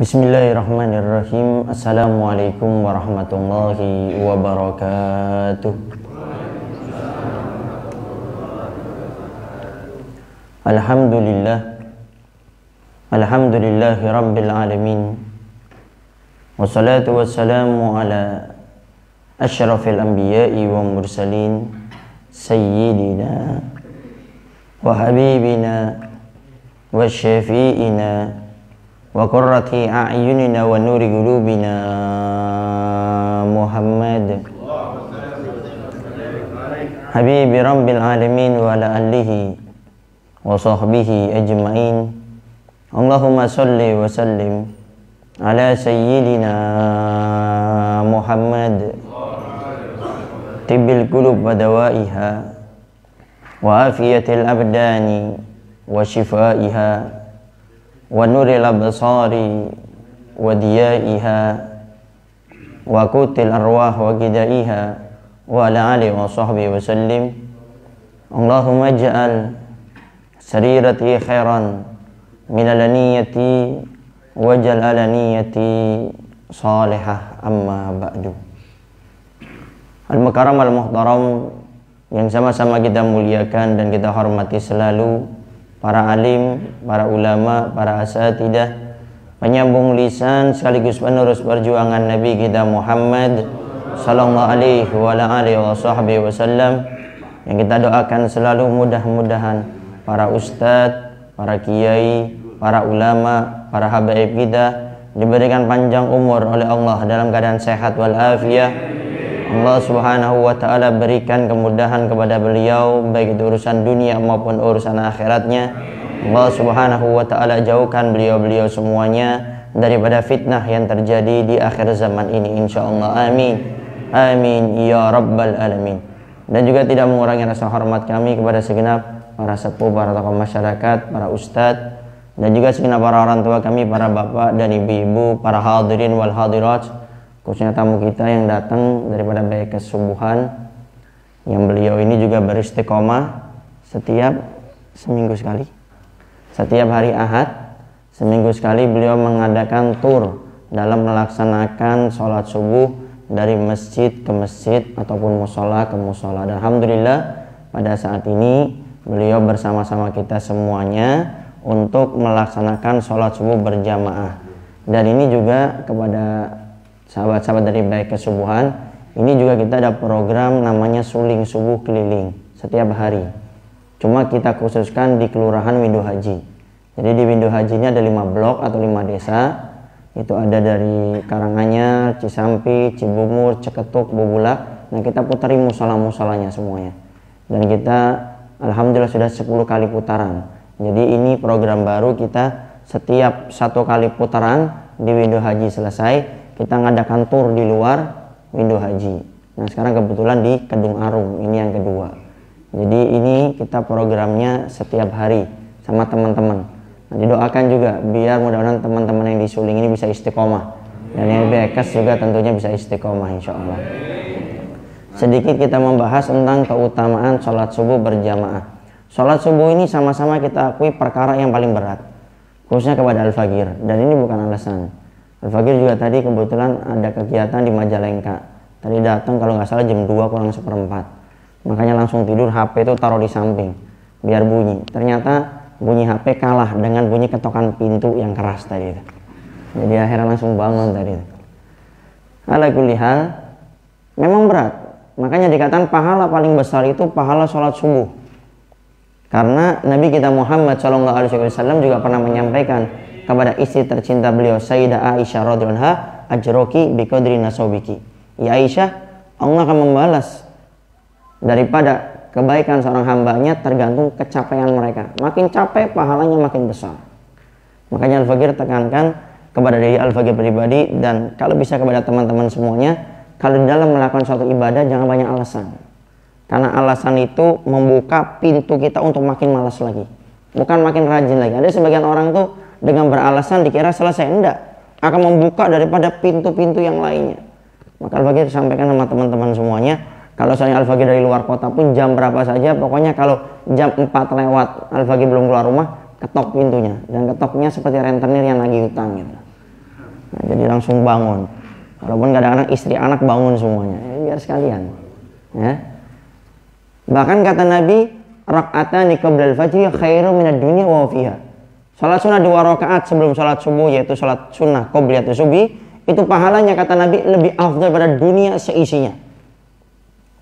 Bismillahirrahmanirrahim. Assalamualaikum warahmatullahi wabarakatuh. Alhamdulillahi rabbil alamin. Wassalatu wassalamu ala asyrafil anbiya'i wa mursalin sayyidina wa habibina wa syafi'ina wa qurrati a'yunina wa nuri qulubina Muhammad habibi rabbil alamin wa ala alihi wa sahbihi ajma'in. Allahumma salli wa sallim ala sayyidina Muhammad tibbil qulub wa dawaiha wa afiyatil abdani wa shifaiha wa nuril absari wa diyaiha wa qutil arwah wa gidaiha wa ala alihi wa sahbihi wa sallim. Allahumma ja'al sarirati khairan minal niyati wajal ala niyati salihah, amma ba'du. Al-mukarram al-muhtaram yang sama-sama kita muliakan dan kita hormati selalu, para alim, para ulama, para asatidah, penyambung lisan sekaligus penerus perjuangan Nabi kita Muhammad sallallahu alaihi wa alihi wasallam, yang kita doakan selalu mudah-mudahan para ustadz, para kiai, para ulama, para habaib kita diberikan panjang umur oleh Allah dalam keadaan sehat walafiat. Allah subhanahu wa ta'ala berikan kemudahan kepada beliau baik itu urusan dunia maupun urusan akhiratnya. Allah subhanahu wa ta'ala jauhkan beliau-beliau semuanya daripada fitnah yang terjadi di akhir zaman ini, insyaallah. Amin, amin ya rabbal alamin. Dan juga tidak mengurangi rasa hormat kami kepada segenap para sepuh, para tokoh masyarakat, para ustadz, dan juga segenap para orang tua kami, para bapak dan ibu-ibu, para hadirin wal hadirat, khususnya tamu kita yang datang daripada baik kesubuhan, yang beliau ini juga beristiqomah setiap seminggu sekali, setiap hari Ahad seminggu sekali beliau mengadakan tur dalam melaksanakan sholat subuh dari masjid ke masjid ataupun musola ke musola. Dan alhamdulillah pada saat ini beliau bersama-sama kita semuanya untuk melaksanakan sholat subuh berjamaah. Dan ini juga kepada sahabat-sahabat dari baik kesubuhan, ini juga kita ada program namanya suling subuh keliling setiap hari. Cuma kita khususkan di Kelurahan Windu Haji. Jadi di Windu Haji ini ada 5 blok atau 5 desa. Itu ada dari Karanganyar, Cisampi, Cibumur, Ceketuk, Bubulak. Nah, kita putari musola-musolanya semuanya. Dan kita alhamdulillah sudah 10 kali putaran. Jadi ini program baru, kita setiap 1 kali putaran di Windu Haji selesai, kita ngadakan tur di luar Windu Haji. Nah, sekarang kebetulan di Kedung Arum, ini yang kedua. Jadi ini kita programnya setiap hari sama teman-teman. Nah, didoakan juga biar mudah-mudahan teman-teman yang disuling ini bisa istiqomah, dan yang bekes juga tentunya bisa istiqomah insyaallah. Sedikit kita membahas tentang keutamaan sholat subuh berjamaah. Sholat subuh ini sama-sama kita akui perkara yang paling berat, khususnya kepada Al-Fagir, dan ini bukan alasan. Al-Fagir juga tadi kebetulan ada kegiatan di Majalengka. Tadi datang kalau nggak salah jam 2 kurang 1/4. Makanya langsung tidur, HP itu taruh di samping biar bunyi. Ternyata bunyi HP kalah dengan bunyi ketokan pintu yang keras tadi itu. Jadi akhirnya langsung bangun tadi itu. Ala kulli hal, memang berat. Makanya dikatakan pahala paling besar itu pahala sholat subuh. Karena Nabi kita Muhammad SAW juga pernah menyampaikan kepada istri tercinta beliau, Sayyidah Aisyah radhiyallahu anha, ajroki biqadri nasobiki. Ya Aisyah, Allah akan membalas daripada kebaikan seorang hambanya tergantung kecapaian mereka. Makin capek pahalanya makin besar. Makanya Al-Fagir tekankan kepada diri Al-Fagir pribadi, dan kalau bisa kepada teman-teman semuanya, kalau dalam melakukan suatu ibadah jangan banyak alasan. Karena alasan itu membuka pintu kita untuk makin malas lagi, bukan makin rajin lagi. Ada sebagian orang tuh dengan beralasan dikira selesai, enggak, akan membuka daripada pintu-pintu yang lainnya. Maka Al-Fagir sampaikan sama teman-teman semuanya, kalau saya Al-Fagir dari luar kota pun jam berapa saja, pokoknya kalau jam 4 lewat Al-Fagir belum keluar rumah, ketok pintunya, dan ketoknya seperti rentenir yang lagi utang gitu. Nah, jadi langsung bangun. Walaupun kadang-kadang istri anak bangun semuanya, ya, biar sekalian. Ya. Bahkan kata Nabi, rak'atani qablal fajri khairu minad dunya wa fiha. Salat sunnah 2 rakaat sebelum salat subuh, yaitu salat sunnah qobliyatus subuh, itu pahalanya kata Nabi lebih afdal pada dunia seisinya.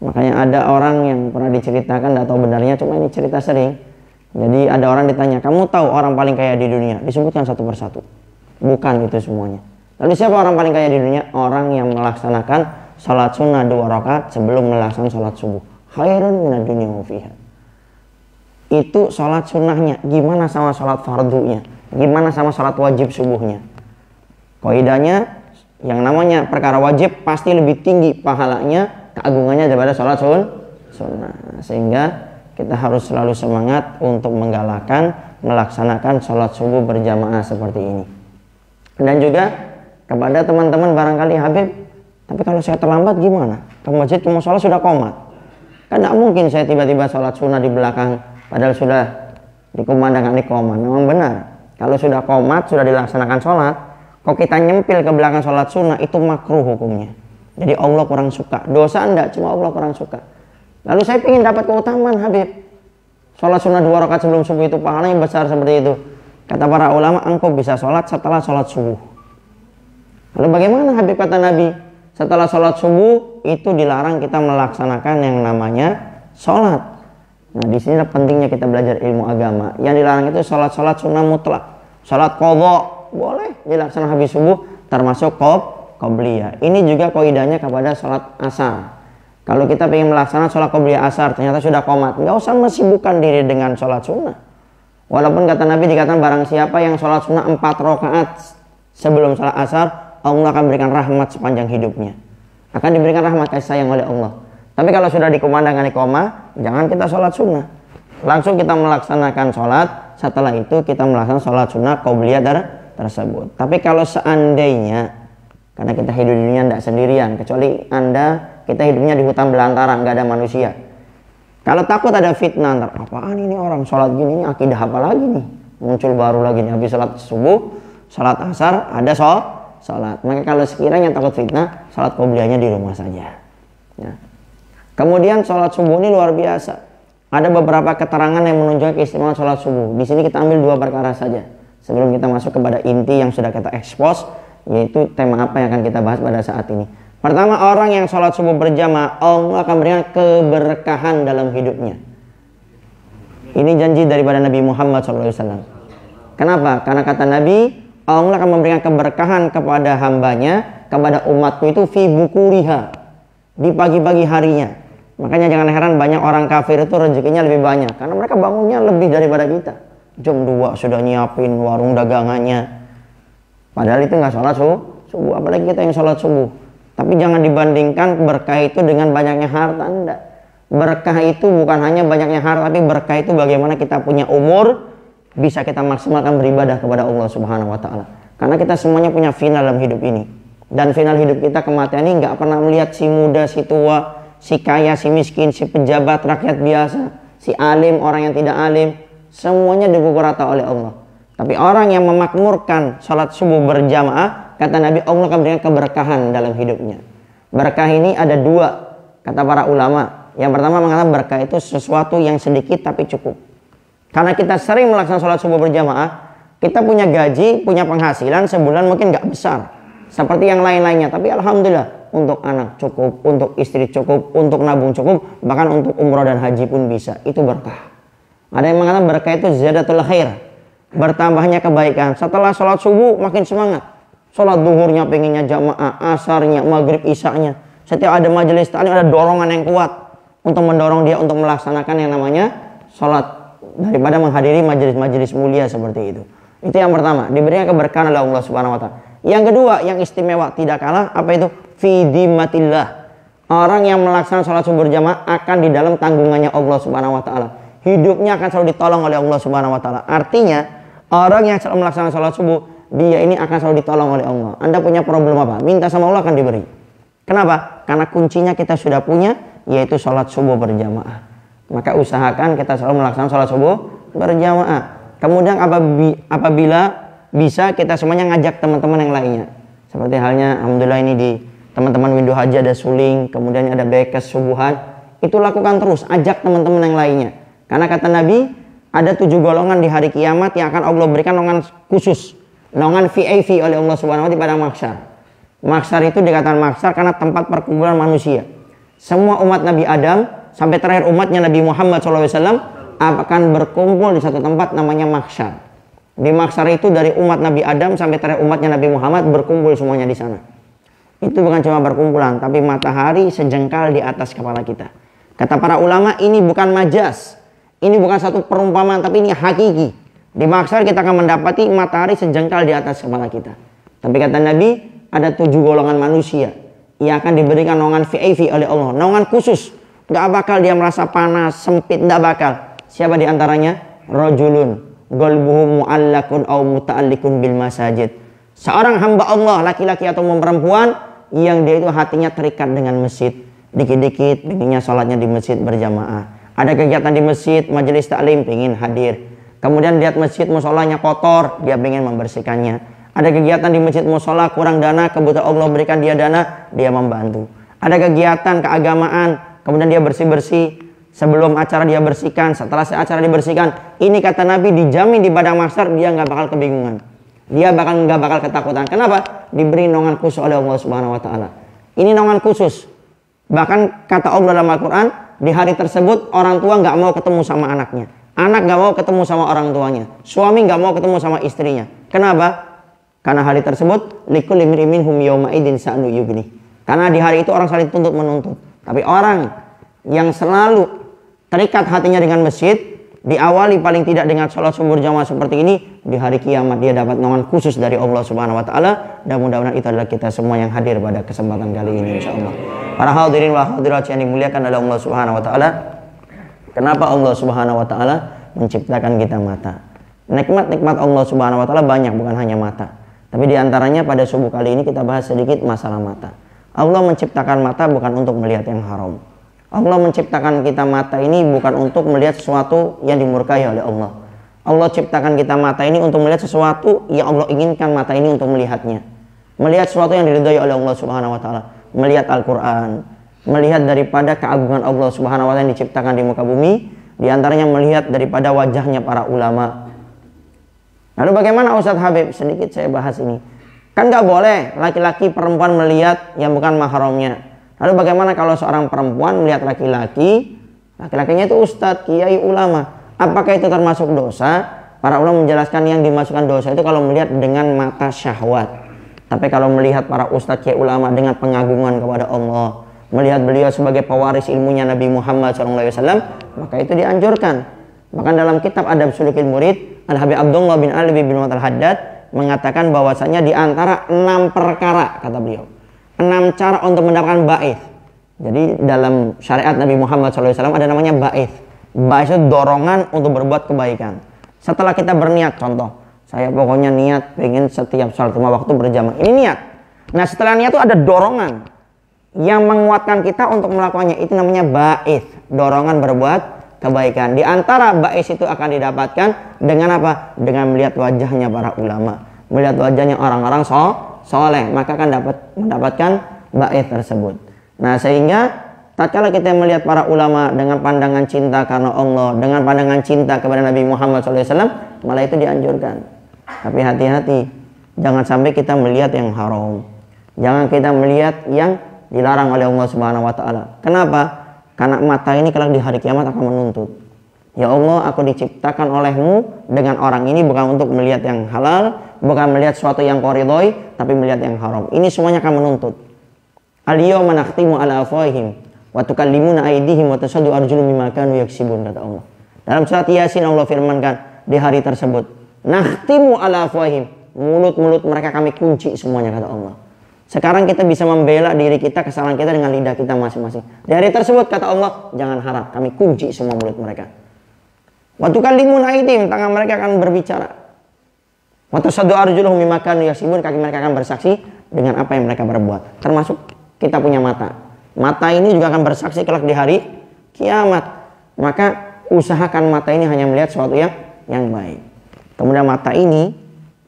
Makanya ada orang yang pernah diceritakan, tidak tahu benarnya, cuma ini cerita sering. Jadi ada orang ditanya, kamu tahu orang paling kaya di dunia? Disebutkan satu persatu. Bukan itu semuanya. Lalu siapa orang paling kaya di dunia? Orang yang melaksanakan salat sunnah 2 rakaat sebelum melaksanakan salat subuh. Khairun minad dunya wa fiha. Itu salat sunnahnya. Gimana sama salat fardunya? Gimana sama salat wajib subuhnya? Kaidahnya, yang namanya perkara wajib pasti lebih tinggi pahalanya, keagungannya daripada salat sunnah. Sehingga kita harus selalu semangat untuk menggalakkan melaksanakan salat subuh berjamaah seperti ini. Dan juga kepada teman-teman barangkali, Habib, tapi kalau saya terlambat gimana? Ke masjid, ke musola sudah qomat. Kan tidak mungkin saya tiba-tiba sholat sunnah di belakang, padahal sudah dikumandangkan iqamah. Memang benar, kalau sudah qomat, sudah dilaksanakan sholat, kok kita nyempil ke belakang sholat sunnah, itu makruh hukumnya. Jadi Allah kurang suka. Dosa enggak, cuma Allah kurang suka. Lalu saya ingin dapat keutamaan, Habib. Sholat sunnah 2 rakaat sebelum subuh itu pahalanya besar seperti itu. Kata para ulama, engkau bisa sholat setelah sholat subuh. Lalu bagaimana, Habib? Kata Nabi, setelah sholat subuh itu dilarang kita melaksanakan yang namanya sholat. Nah, di sini pentingnya kita belajar ilmu agama. Yang dilarang itu sholat sunnah mutlak. Sholat qadha boleh dilaksanakan habis subuh, termasuk qobliyah. Ini juga kaidahnya kepada sholat asar. Kalau kita ingin melaksanakan sholat qobliyah asar, ternyata sudah qomat, nggak usah mesibukkan diri dengan sholat sunnah. Walaupun kata Nabi dikatakan barang siapa yang sholat sunnah 4 rakaat sebelum sholat asar, Allah akan berikan rahmat sepanjang hidupnya. Akan diberikan rahmat kasih sayang oleh Allah. Tapi kalau sudah dikumandangkan iqamah, jangan kita sholat sunnah. Langsung kita melaksanakan sholat, setelah itu kita melaksanakan sholat sunnah qobliyah tersebut. Tapi kalau seandainya, karena kita hidup di dunia tidak sendirian, kecuali kita hidupnya di hutan belantara, nggak ada manusia. Kalau takut ada fitnah, ntar apaan ini orang sholat gini, ini akidah apa lagi nih? Muncul baru lagi nih, habis sholat subuh, sholat asar, ada sholat. Maka kalau sekiranya takut fitnah, sholat qobliyahnya di rumah saja. Ya. Kemudian sholat subuh ini luar biasa. Ada beberapa keterangan yang menunjukkan keistimewaan sholat subuh. Di sini kita ambil 2 perkara saja. Sebelum kita masuk kepada inti yang sudah kita expose, yaitu tema apa yang akan kita bahas pada saat ini. Pertama, orang yang sholat subuh berjamaah, Allah akan berikan keberkahan dalam hidupnya. Ini janji daripada Nabi Muhammad SAW. Kenapa? Karena kata Nabi, Allah akan memberikan keberkahan kepada hambanya, kepada umatku itu fi bukuriha, di pagi-pagi harinya. Makanya jangan heran banyak orang kafir itu rezekinya lebih banyak, karena mereka bangunnya lebih daripada kita. Jam 2 sudah nyiapin warung dagangannya. Padahal itu nggak sholat subuh, apalagi kita yang sholat subuh. Tapi jangan dibandingkan berkah itu dengan banyaknya harta, enggak. Berkah itu bukan hanya banyaknya harta, tapi berkah itu bagaimana kita punya umur, bisa kita maksimalkan beribadah kepada Allah Subhanahu wa Ta'ala. Karena kita semuanya punya final dalam hidup ini. Dan final hidup kita, kematian ini nggak pernah melihat si muda, si tua, si kaya, si miskin, si pejabat, rakyat biasa, si alim, orang yang tidak alim. Semuanya dipukul rata oleh Allah. Tapi orang yang memakmurkan sholat subuh berjamaah, kata Nabi, Allah akan berikan keberkahan dalam hidupnya. Berkah ini ada 2, kata para ulama. Yang pertama mengatakan berkah itu sesuatu yang sedikit tapi cukup. Karena kita sering melaksanakan sholat subuh berjamaah, kita punya gaji, punya penghasilan sebulan mungkin nggak besar seperti yang lain-lainnya, tapi alhamdulillah untuk anak cukup, untuk istri cukup, untuk nabung cukup, bahkan untuk umroh dan haji pun bisa. Itu berkah. Ada yang mengatakan berkah itu ziyadatul khair, bertambahnya kebaikan. Setelah sholat subuh makin semangat, sholat duhurnya pengennya jamaah, asarnya, maghrib, isanya. Setiap ada majelis taklim ada dorongan yang kuat untuk mendorong dia untuk melaksanakan yang namanya sholat, daripada menghadiri majelis-majelis mulia seperti itu. Itu yang pertama, diberikan keberkahan oleh Allah Subhanahu wa Ta'ala. Yang kedua, yang istimewa tidak kalah, apa itu? Fi dhimmatillah. Orang yang melaksanakan sholat subuh berjamaah akan di dalam tanggungannya Allah Subhanahu wa Ta'ala. Hidupnya akan selalu ditolong oleh Allah Subhanahu wa Ta'ala. Artinya, orang yang selalu melaksanakan sholat subuh, dia ini akan selalu ditolong oleh Allah. Anda punya problem apa? Minta sama Allah akan diberi. Kenapa? Karena kuncinya kita sudah punya, yaitu sholat subuh berjamaah. Maka usahakan kita selalu melaksanakan sholat subuh berjamaah. Kemudian apabila bisa, kita semuanya ngajak teman-teman yang lainnya. Seperti halnya alhamdulillah ini di teman-teman Windu Haji ada suling, kemudian ada bekes subuhan. Itu lakukan terus, ajak teman-teman yang lainnya. Karena kata Nabi, ada 7 golongan di hari kiamat yang akan Allah berikan naungan khusus, naungan VIP oleh Allah Subhanahu wa taala di padang mahsyar. Mahsyar itu dikatakan mahsyar karena tempat perkumpulan manusia. Semua umat Nabi Adam sampai terakhir umatnya Nabi Muhammad SAW akan berkumpul di satu tempat namanya mahsyar. Di mahsyar itu dari umat Nabi Adam sampai terakhir umatnya Nabi Muhammad berkumpul semuanya di sana. Itu bukan cuma berkumpulan, tapi matahari sejengkal di atas kepala kita. Kata para ulama, ini bukan majas, ini bukan satu perumpamaan, tapi ini hakiki. Di mahsyar kita akan mendapati matahari sejengkal di atas kepala kita. Tapi kata Nabi, ada 7 golongan manusia yang akan diberikan naungan VIP oleh Allah, naungan khusus. Gak bakal dia merasa panas, sempit, gak bakal. Siapa di antaranya? Rajulun qalbuhu mu'allakun aw muta'allikun bil masajid. Seorang hamba Allah, laki-laki atau perempuan, yang dia itu hatinya terikat dengan masjid. Dikit-dikit pengennya sholatnya di masjid berjamaah. Ada kegiatan di masjid, majelis taklim, pengen hadir. Kemudian lihat masjid musolanya kotor, dia pengen membersihkannya. Ada kegiatan di masjid musola kurang dana, kebetulan Allah berikan dia dana, dia membantu. Ada kegiatan keagamaan, kemudian dia bersih-bersih. Sebelum acara dia bersihkan, setelah acara dibersihkan. Ini kata Nabi dijamin di padang mahsyar dia nggak bakal kebingungan. Dia nggak bakal ketakutan. Kenapa? Diberi naungan khusus oleh Allah Subhanahu wa taala. Ini naungan khusus. Bahkan kata Allah dalam Al-Quran, di hari tersebut orang tua nggak mau ketemu sama anaknya. Anak nggak mau ketemu sama orang tuanya. Suami nggak mau ketemu sama istrinya. Kenapa? Karena hari tersebut likulli imri'in minhum yawma idzin sa'nu yughni. Karena di hari itu orang saling tuntut menuntut. Tapi orang yang selalu terikat hatinya dengan masjid, diawali paling tidak dengan sholat subuh berjamaah seperti ini, di hari kiamat dia dapat naungan khusus dari Allah Subhanahu wa taala. Dan mudah-mudahan itu adalah kita semua yang hadir pada kesempatan kali ini insyaallah. Para hadirin wa hadirat yang dimuliakan oleh Allah Subhanahu wa taala. Kenapa Allah Subhanahu wa taala menciptakan kita mata? Nikmat-nikmat Allah Subhanahu wa taala banyak, bukan hanya mata. Tapi diantaranya pada subuh kali ini kita bahas sedikit masalah mata. Allah menciptakan mata bukan untuk melihat yang haram. Allah menciptakan kita mata ini bukan untuk melihat sesuatu yang dimurkai oleh Allah. Allah ciptakan kita mata ini untuk melihat sesuatu yang Allah inginkan mata ini untuk melihatnya. Melihat sesuatu yang diridhai oleh Allah Subhanahu wa taala. Melihat Al-Quran. Melihat daripada keagungan Allah Subhanahu wa taala yang diciptakan di muka bumi. Di antaranya melihat daripada wajahnya para ulama. Lalu bagaimana Ustadz Habib? Sedikit saya bahas ini. Kan gak boleh laki-laki perempuan melihat yang bukan mahramnya. Lalu bagaimana kalau seorang perempuan melihat laki-laki, laki-lakinya itu ustadz, kiai, ulama. Apakah itu termasuk dosa? Para ulama menjelaskan yang dimasukkan dosa itu kalau melihat dengan mata syahwat. Tapi kalau melihat para ustadz, kiai, ulama dengan pengagungan kepada Allah, melihat beliau sebagai pewaris ilmunya Nabi Muhammad SAW, maka itu dianjurkan. Bahkan dalam kitab Adab Sulukil Murid, Al-Habib Abdullah bin Ali bin Muhammad Al-Haddad mengatakan bahwasanya di antara 6 perkara, kata beliau, 6 cara untuk mendapatkan ba'ith. Jadi dalam syariat Nabi Muhammad SAW ada namanya ba'ith. Ba'ith itu dorongan untuk berbuat kebaikan. Setelah kita berniat, contoh, saya pokoknya niat pengen setiap sholat 5 waktu berjamaah. Ini niat. Nah setelah niat itu ada dorongan yang menguatkan kita untuk melakukannya. Itu namanya ba'ith, dorongan berbuat kebaikan. Di antara ba'ith itu akan didapatkan dengan apa? Dengan melihat wajahnya para ulama, melihat wajahnya orang-orang soleh, maka akan mendapatkan ba'ith tersebut. Nah sehingga tatkala kita melihat para ulama dengan pandangan cinta karena Allah, dengan pandangan cinta kepada Nabi Muhammad SAW, malah itu dianjurkan. Tapi hati-hati, jangan sampai kita melihat yang haram, jangan kita melihat yang dilarang oleh Allah Subhanahu wa taala. Kenapa? Karena mata ini kelak di hari kiamat akan menuntut. Ya Allah, aku diciptakan olehmu dengan orang ini bukan untuk melihat yang halal, bukan melihat sesuatu yang kau ridhoi, tapi melihat yang haram. Ini semuanya akan menuntut. Al-yawma nakhtimu ala afwahihim wa tukallimuna aydihim wa tashhadu arjuluhum bima kanu yaksibun, kata Allah. Dalam surat Yasin Allah firmankan di hari tersebut, nakhtimu ala afwahihim, mulut-mulut mereka kami kunci semuanya, kata Allah. Sekarang kita bisa membela diri kita, kesalahan kita dengan lidah kita masing-masing. Di hari tersebut kata Allah, jangan harap, kami kunci semua mulut mereka. Wa tukallimuna aydihim, tangan mereka akan berbicara. Wa tashhadu arjuluhum bima kanu yaksibun, kaki mereka akan bersaksi dengan apa yang mereka berbuat. Termasuk kita punya mata. Mata ini juga akan bersaksi kelak di hari kiamat. Maka usahakan mata ini hanya melihat sesuatu yang baik. Kemudian mata ini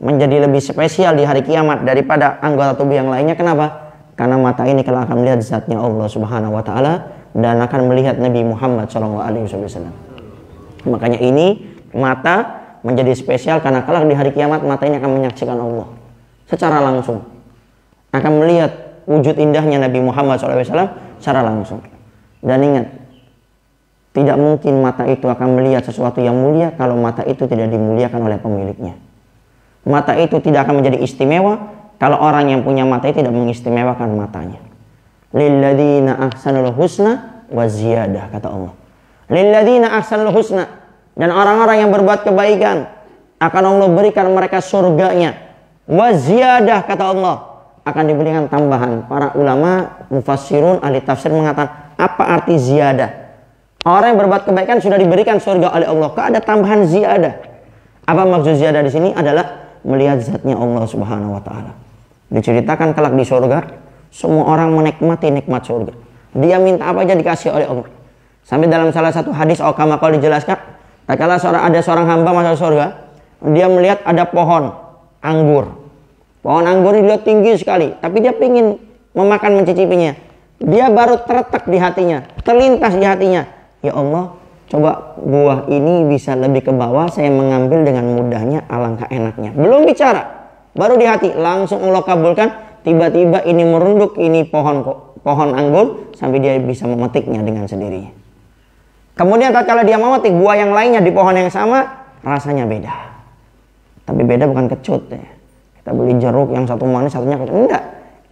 menjadi lebih spesial di hari kiamat daripada anggota tubuh yang lainnya. Kenapa? Karena mata ini kalau akan melihat zatnya Allah Subhanahu wa taala dan akan melihat Nabi Muhammad SAW. Makanya ini mata menjadi spesial karena kelak di hari kiamat mata ini akan menyaksikan Allah secara langsung, akan melihat wujud indahnya Nabi Muhammad SAW secara langsung. Dan ingat, tidak mungkin mata itu akan melihat sesuatu yang mulia kalau mata itu tidak dimuliakan oleh pemiliknya. Mata itu tidak akan menjadi istimewa kalau orang yang punya mata itu tidak mengistimewakan matanya. Lilladzina ahsanul husna wa ziyadah, kata Allah. Lilladzina ahsanul husna, dan orang-orang yang berbuat kebaikan akan Allah berikan mereka surganya. Wa ziyadah, kata Allah, akan diberikan tambahan. Para ulama mufassirun ahli tafsir mengatakan, apa arti ziyadah? Orang yang berbuat kebaikan sudah diberikan surga oleh Allah, kok ada tambahan ziyadah? Apa maksud ziyadah di sini? Adalah melihat zatnya Allah Subhanahu wa taala. Diceritakan kelak di surga, semua orang menikmati nikmat surga. Dia minta apa aja dikasih oleh Allah. Sampai dalam salah satu hadis kama qala dijelaskan, tatkala ada seorang hamba masuk surga, dia melihat ada pohon anggur. Pohon anggur ini dilihat tinggi sekali, tapi dia ingin memakan, mencicipinya. Dia baru terletak di hatinya, terlintas di hatinya, ya Allah, coba buah ini bisa lebih ke bawah, saya mengambil dengan mudahnya, alangkah enaknya. Belum bicara, baru di hati, langsung Allah kabulkan. Tiba-tiba ini merunduk, ini pohon anggur, sampai dia bisa memetiknya dengan sendirinya. Kemudian tatkala dia memetik buah yang lainnya di pohon yang sama, rasanya beda. Tapi beda bukan kecut ya. Kita beli jeruk yang satu manis, satunya kecut. Enggak.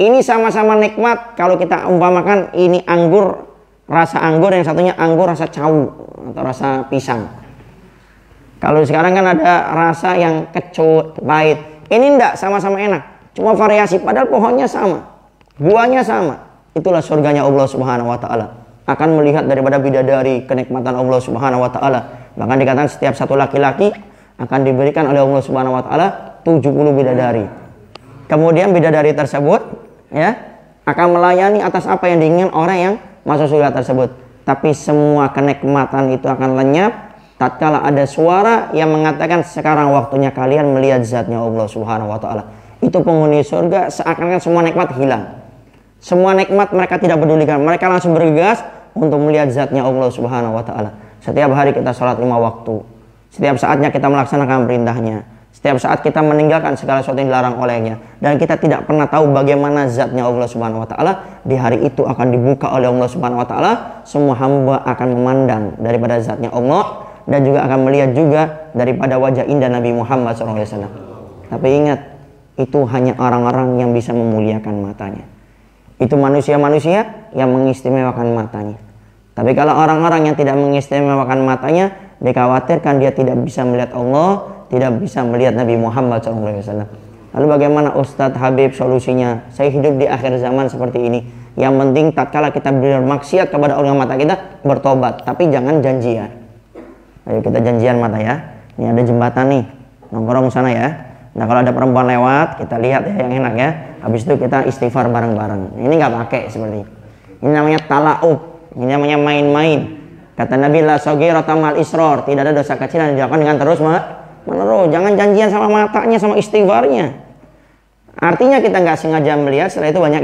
Ini sama-sama nikmat. Kalau kita umpamakan ini anggur, rasa anggur, yang satunya anggur rasa cawu atau rasa pisang. Kalau sekarang kan ada rasa yang kecut, pahit. Ini enggak, sama-sama enak. Cuma variasi, padahal pohonnya sama, buahnya sama. Itulah surganya Allah Subhanahu wa taala. Akan melihat daripada bidadari, kenikmatan Allah Subhanahu wa taala. Bahkan dikatakan setiap satu laki-laki akan diberikan oleh Allah Subhanahu wa taala 70 bidadari. Kemudian bidadari tersebut ya akan melayani atas apa yang diinginkan orang yang masuk surga tersebut. Tapi semua kenikmatan itu akan lenyap tatkala ada suara yang mengatakan, sekarang waktunya kalian melihat zatnya Allah Subhanahu wa taala. Itu penghuni surga seakan-akan semua nikmat hilang. Semua nikmat mereka tidak pedulikan. Mereka langsung bergegas untuk melihat zatnya Allah Subhanahu wa taala. Setiap hari kita sholat 5 waktu. Setiap saatnya kita melaksanakan perintahnya. Setiap saat kita meninggalkan segala sesuatu yang dilarang olehnya. Dan kita tidak pernah tahu bagaimana zatnya Allah Subhanahu wa taala. Di hari itu akan dibuka oleh Allah Subhanahu wa taala. Semua hamba akan memandang daripada zatnya Allah, dan juga akan melihat juga daripada wajah indah Nabi Muhammad SAW. Tapi ingat, itu hanya orang-orang yang bisa memuliakan matanya. Itu manusia-manusia yang mengistimewakan matanya. Tapi kalau orang-orang yang tidak mengistimewakan matanya, dikhawatirkan dia tidak bisa melihat Allah, tidak bisa melihat Nabi Muhammad SAW. Lalu bagaimana Ustadz Habib solusinya? Saya hidup di akhir zaman seperti ini. Yang penting tatkala kita bermaksiat kepada orang mata kita, bertobat. Tapi jangan janjian. Ayo kita janjian mata ya. Ini ada jembatan nih, nongkrong sana ya. Nah kalau ada perempuan lewat, kita lihat ya yang enak ya. Habis itu kita istighfar bareng-bareng. Ini nggak pakai seperti ini. Ini namanya tala'ub. Ini namanya main-main. Kata Nabi, la saghirata mal israr, tidak ada dosa kecil yang dilakukan dengan terus menerus. Jangan janjian sama matanya, sama istighfarnya. Artinya kita nggak sengaja melihat, setelah itu banyak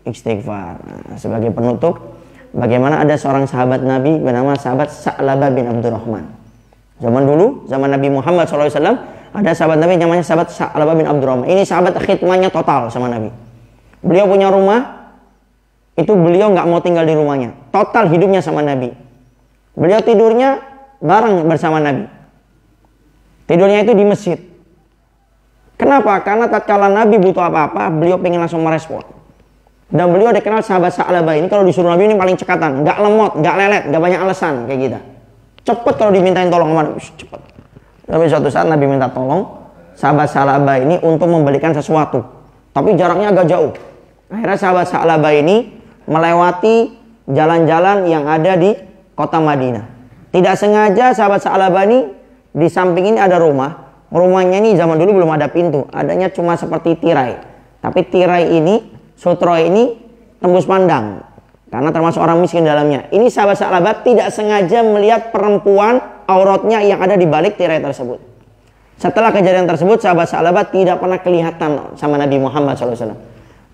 istighfar. Nah, sebagai penutup, bagaimana ada seorang sahabat Nabi bernama sahabat Sa'labah bin Abdurrahman. Zaman dulu, zaman Nabi Muhammad SAW, ada sahabat Nabi namanya sahabat Sa'labah bin Abdurrahman. Ini sahabat khidmahnya total sama Nabi. Beliau punya rumah, itu beliau nggak mau tinggal di rumahnya. Total hidupnya sama Nabi. Beliau tidurnya bareng bersama Nabi. Tidurnya itu di masjid. Kenapa? Karena tatkala Nabi butuh apa-apa, beliau pengen langsung merespon. Dan beliau dikenal sahabat Sa'labah ini, kalau disuruh Nabi ini paling cekatan, nggak lemot, nggak lelet, nggak banyak alasan kayak gitu. Cepet kalau dimintain tolong sama Nabi, cepet. Tapi suatu saat Nabi minta tolong sahabat Sa'labah ini untuk membelikan sesuatu, tapi jaraknya agak jauh. Akhirnya sahabat Sa'labah ini melewati jalan-jalan yang ada di kota Madinah. Tidak sengaja sahabat Sa'labah ini, di samping ini ada rumah. Rumahnya ini zaman dulu belum ada pintu, adanya cuma seperti tirai. Tapi tirai ini, sutro ini tembus pandang, karena termasuk orang miskin dalamnya. Ini sahabat Sa'labah tidak sengaja melihat perempuan auratnya yang ada di balik tirai tersebut. Setelah kejadian tersebut, sahabat Sa'labah tidak pernah kelihatan sama Nabi Muhammad SAW.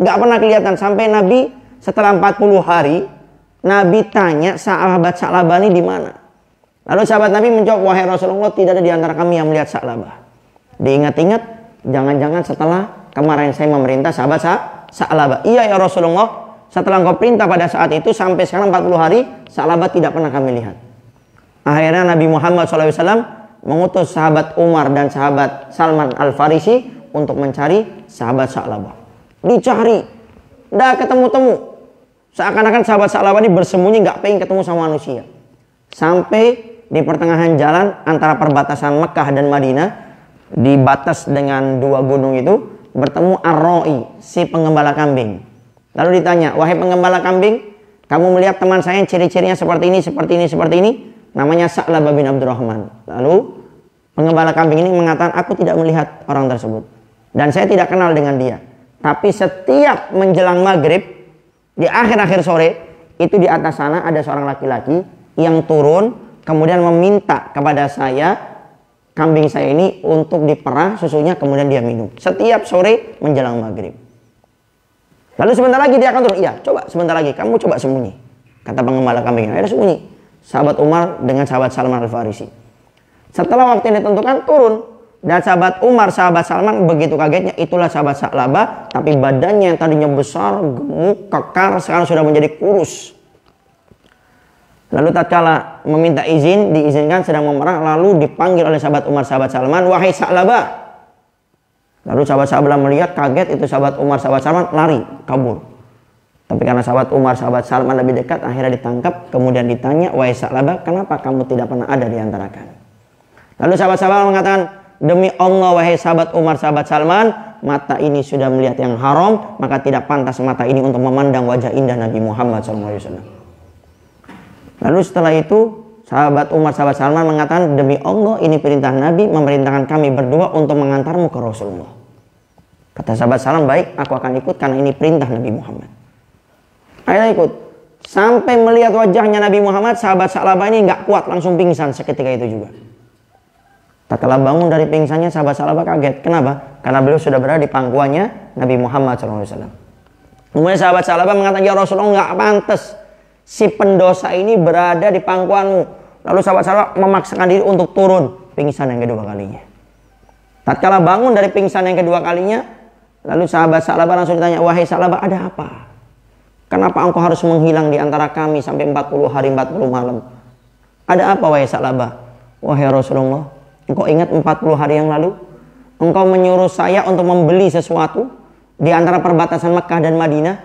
Nggak pernah kelihatan sampai Nabi setelah 40 hari, Nabi tanya sahabat Sa'labah ini di mana. Lalu sahabat Nabi menjawab, wahai Rasulullah, tidak ada di antara kami yang melihat Sa'labah. Diingat-ingat, jangan-jangan setelah kemarin saya memerintah sahabat Sa'labah. Iya ya Rasulullah, setelah engkau perintah pada saat itu sampai sekarang 40 hari, Sa'labah tidak pernah kami lihat. Akhirnya Nabi Muhammad SAW mengutus sahabat Umar dan sahabat Salman Al-Farisi untuk mencari sahabat Sa'labah. Dicari, nggak ketemu-temu. Seakan-akan sahabat Sa'labah ini bersembunyi, nggak pengen ketemu sama manusia. Sampai di pertengahan jalan antara perbatasan Mekah dan Madinah, di batas dengan dua gunung itu, bertemu Ar-Ra'i, si penggembala kambing. Lalu ditanya, wahai penggembala kambing, kamu melihat teman saya yang ciri-cirinya seperti ini, seperti ini, seperti ini? Namanya Sa'labah bin Abdurrahman. Lalu penggembala kambing ini mengatakan, aku tidak melihat orang tersebut. Dan saya tidak kenal dengan dia. Tapi setiap menjelang maghrib, di akhir-akhir sore, itu di atas sana ada seorang laki-laki yang turun, kemudian meminta kepada saya, kambing saya ini untuk diperah susunya, kemudian dia minum. Setiap sore menjelang maghrib. Lalu sebentar lagi dia akan turun. Iya, coba sebentar lagi, kamu coba sembunyi. Kata penggembala kambing, akhirnya sembunyi. Sahabat Umar dengan sahabat Salman Al-Farisi. Setelah waktu yang ditentukan turun. Dan sahabat Umar, sahabat Salman begitu kagetnya, itulah sahabat Sa'labah. Tapi badannya yang tadinya besar, gemuk, kekar, sekarang sudah menjadi kurus. Lalu tatkala meminta izin, diizinkan sedang memerah, lalu dipanggil oleh sahabat Umar, sahabat Salman, wahai Sa'labah. Lalu sahabat Sa'labah melihat, kaget, itu sahabat Umar, sahabat Salman, lari, kabur. Tapi karena sahabat Umar, sahabat Salman lebih dekat, akhirnya ditangkap, kemudian ditanya, wahai Sa'labah, kenapa kamu tidak pernah ada di antara kami? Lalu sahabat Salman mengatakan, demi Allah, wahai sahabat Umar, sahabat Salman, mata ini sudah melihat yang haram, maka tidak pantas mata ini untuk memandang wajah indah Nabi Muhammad SAW. Lalu setelah itu, sahabat Umar, sahabat Salman mengatakan, demi Allah, ini perintah Nabi memerintahkan kami berdua untuk mengantarmu ke Rasulullah. Kata sahabat Salman, baik, aku akan ikut karena ini perintah Nabi Muhammad. Akhirnya ikut. Sampai melihat wajahnya Nabi Muhammad, sahabat Sa'labah ini nggak kuat, langsung pingsan seketika itu juga. Tatkala bangun dari pingsannya, sahabat Sa'labah kaget. Kenapa? Karena beliau sudah berada di pangkuannya Nabi Muhammad SAW. Kemudian sahabat Sa'labah mengatakan, ya Rasulullah, nggak pantas si pendosa ini berada di pangkuanmu. Lalu sahabat Sa'labah memaksakan diri untuk turun pingsan yang kedua kalinya. Tatkala bangun dari pingsan yang kedua kalinya, lalu sahabat Sa'labah langsung ditanya, wahai Sa'labah, ada apa? Kenapa engkau harus menghilang di antara kami sampai 40 hari 40 malam? Ada apa wahai Sa'labah? Wahai Rasulullah, engkau ingat 40 hari yang lalu engkau menyuruh saya untuk membeli sesuatu di antara perbatasan Mekah dan Madinah.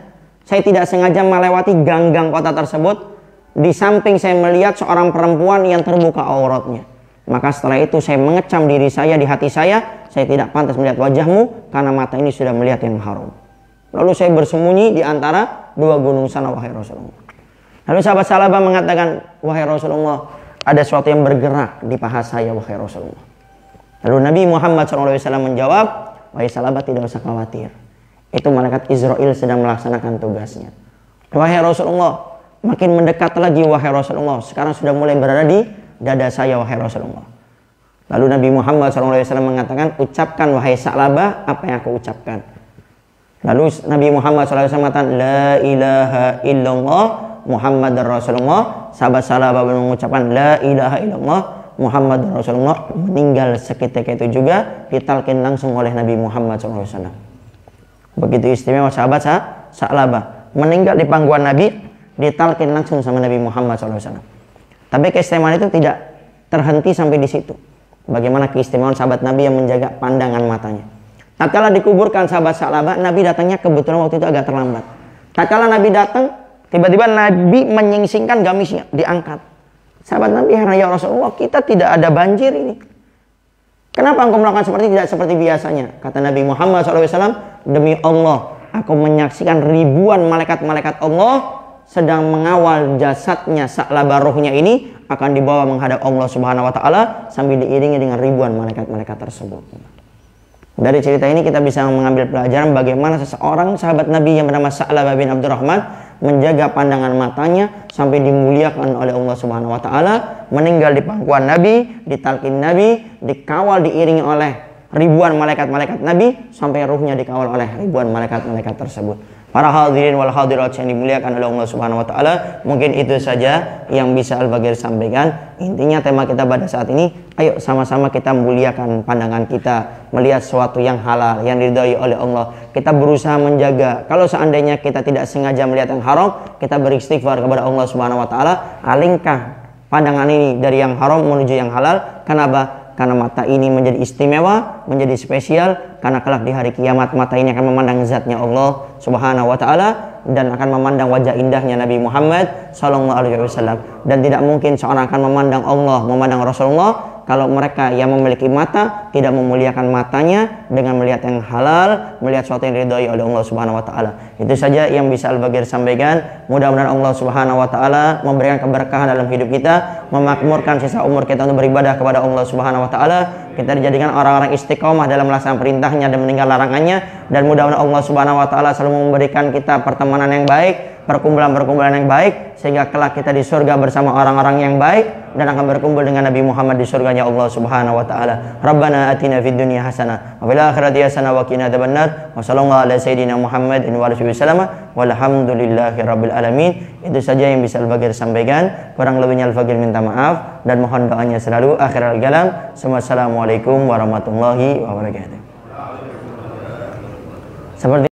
Saya tidak sengaja melewati gang-gang kota tersebut. Di samping saya melihat seorang perempuan yang terbuka auratnya. Maka setelah itu saya mengecam diri saya di hati saya tidak pantas melihat wajahmu karena mata ini sudah melihat yang haram. Lalu saya bersembunyi di antara dua gunung sana, wahai Rasulullah. Lalu sahabat Sa'labah mengatakan, wahai Rasulullah, ada sesuatu yang bergerak di paha saya, wahai Rasulullah. Lalu Nabi Muhammad SAW menjawab, wahai Sa'labah, tidak usah khawatir. Itu malaikat Israel sedang melaksanakan tugasnya. Wahai Rasulullah, makin mendekat lagi, wahai Rasulullah. Sekarang sudah mulai berada di dada saya, wahai Rasulullah. Lalu Nabi Muhammad SAW mengatakan, ucapkan wahai Sa'labah apa yang aku ucapkan. Lalu Nabi Muhammad SAW mengatakan, la ilaha illallah Muhammad Rasulullah. Sahabat Sa'labah mengucapkan la ilaha illallah Muhammad Rasulullah. Meninggal seketika itu juga ditalkin langsung oleh Nabi Muhammad SAW. Begitu istimewa sahabat Sa'labah. Meninggal di pangkuan Nabi, ditalkin langsung sama Nabi Muhammad SAW. Tapi keistimewaan itu tidak terhenti sampai di situ. Bagaimana keistimewaan sahabat Nabi yang menjaga pandangan matanya. Tatkala dikuburkan sahabat Sa'labah, Nabi datangnya kebetulan waktu itu agak terlambat. Tatkala Nabi datang, tiba-tiba Nabi menyingsingkan gamisnya, diangkat. Sahabat Nabi heran, ya Rasulullah, kita tidak ada banjir ini. Kenapa engkau melakukan seperti tidak seperti biasanya? Kata Nabi Muhammad SAW, demi Allah, aku menyaksikan ribuan malaikat-malaikat Allah sedang mengawal jasadnya Sa'labah, rohnya ini akan dibawa menghadap Allah Subhanahu Wa Taala sambil diiringi dengan ribuan malaikat-malaikat tersebut. Dari cerita ini kita bisa mengambil pelajaran bagaimana seseorang sahabat Nabi yang bernama Sa'labah bin Abdurrahman menjaga pandangan matanya sampai dimuliakan oleh Allah Subhanahu wa taala, meninggal di pangkuan Nabi, ditalkin Nabi, dikawal diiringi oleh ribuan malaikat-malaikat Nabi sampai ruhnya dikawal oleh ribuan malaikat-malaikat tersebut. Para hadirin wal hadirat yang dimuliakan oleh Allah Subhanahu wa taala, mungkin itu saja yang bisa Al-Bagir sampaikan. Intinya tema kita pada saat ini, ayo sama-sama kita muliakan pandangan kita, melihat sesuatu yang halal, yang diridhai oleh Allah. Kita berusaha menjaga. Kalau seandainya kita tidak sengaja melihat yang haram, kita beristighfar kepada Allah Subhanahu wa taala, alingkah pandangan ini dari yang haram menuju yang halal. Kenapa? Karena mata ini menjadi istimewa, menjadi spesial, karena kelak di hari kiamat mata ini akan memandang zatnya Allah Subhanahu wa taala dan akan memandang wajah indahnya Nabi Muhammad sallallahu alaihi wasallam. Dan tidak mungkin seorang akan memandang Allah, memandang Rasulullah kalau mereka yang memiliki mata tidak memuliakan matanya dengan melihat yang halal, melihat sesuatu yang diridhai oleh Allah Subhanahu wa taala. Itu saja yang bisa Al-Bagir sampaikan. Mudah-mudahan Allah Subhanahu wa taala memberikan keberkahan dalam hidup kita, memakmurkan sisa umur kita untuk beribadah kepada Allah Subhanahu wa taala. Kita dijadikan orang-orang istiqomah dalam melaksanakan perintahnya dan meninggal larangannya, dan mudah-mudahan Allah Subhanahu wa taala selalu memberikan kita pertemanan yang baik, perkumpulan-perkumpulan yang baik, sehingga kelak kita di surga bersama orang-orang yang baik dan akan berkumpul dengan Nabi Muhammad di surganya Allah Subhanahu wa taala. Rabbana atina fid dunya hasanah wa fil akhirati hasanah wa qina adzabannar. Wa sallallahu ala sayidina Muhammadin wa alihi wasallam. Walhamdulillahi rabbil alamin. Itu saja yang bisa Al-Bagir sampaikan. Kurang lebihnya Al-Bagir minta maaf dan mohon doanya selalu. Akhirul kalam. Assalamualaikum warahmatullahi wabarakatuh. Seperti